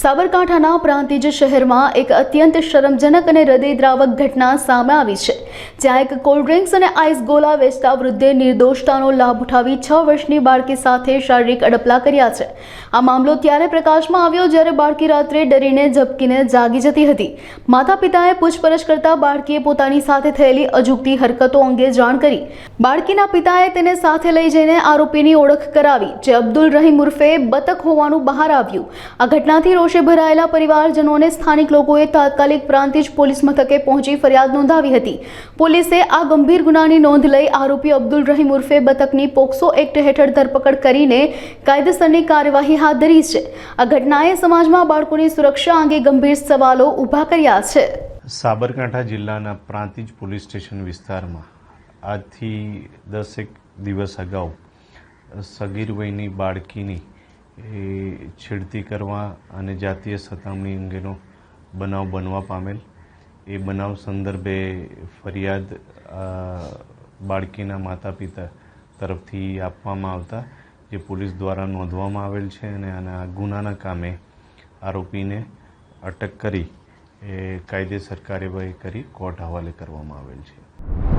સાબરકાંઠાના પ્રાંતિજ શહેરમાં એક અત્યંત શરમજનક અને હૃદયદ્રાવક ઘટના સામે આવી છે, જ્યાં એક કોલ્ડ ડ્રિંક્સ અને આઈસ ગોલા વેચતા વૃદ્ધે નિર્દોષતાનો લાભ ઉઠાવી 6 વર્ષની બાળકી સાથે શારીરિક અડપલા કર્યા છે। આ મામલો ત્યારે પ્રકાશમાં આવ્યો જ્યારે બાળકી રાત્રે ડરીને ઝબકીને જાગી જતી હતી। માતા પિતાએ પૂછપરછ કરતા બાળકીએ પોતાની સાથે થયેલી અજુગતી હરકતો અંગે જાણ કરી। બાળકીના પિતાએ તેને સાથે લઈ જઈને આરોપીની ઓળખ કરાવી, જે અબ્દુલ રહીમ ઉર્ફે બતક હોવાનું બહાર આવ્યું। આ ઘટનાથી રોષે ભરાયેલા પરિવારજનોને સ્થાનિક લોકોએ તાત્કાલિક પ્રાંતિજ પોલીસ મથકે પહોંચી ફરિયાદ નોંધાવી હતી। પોલીસે આ ગંભીર ગુનાની નોંધ લઈ આરોપી અબ્દુલ રહીમ ઉર્ફે બતકની પોક્સો એક્ટ હેઠળ ધરપકડ કરીને કાયદેસરની કાર્યવાહી હાથ ધરી છે। આ ઘટનાએ સમાજમાં બાળકોની સુરક્ષા અંગે ગંભીર સવાલો ઊભા કર્યા છે। સાબરકાંઠા જિલ્લાના પ્રાંતિજ પોલીસ સ્ટેશન વિસ્તારમાં આજથી 10 દિવસ અગાઉ સગીર વયની બાળકીની છેડતી કરવા અને જાતીય સતામણી અંગેનો બનાવ બનવા પામેલ। એ બનાવ સંદર્ભે ફરિયાદ બાળકીના માતા પિતા તરફથી આપવામાં આવતા જે પોલીસ દ્વારા નોંધવામાં આવેલ છે અને આના ગુનાના કામે આરોપીને અટક કરી કાયદેસર કાર્યવાહી કરી કોર્ટ હવાલે કરવામાં આવેલ છે।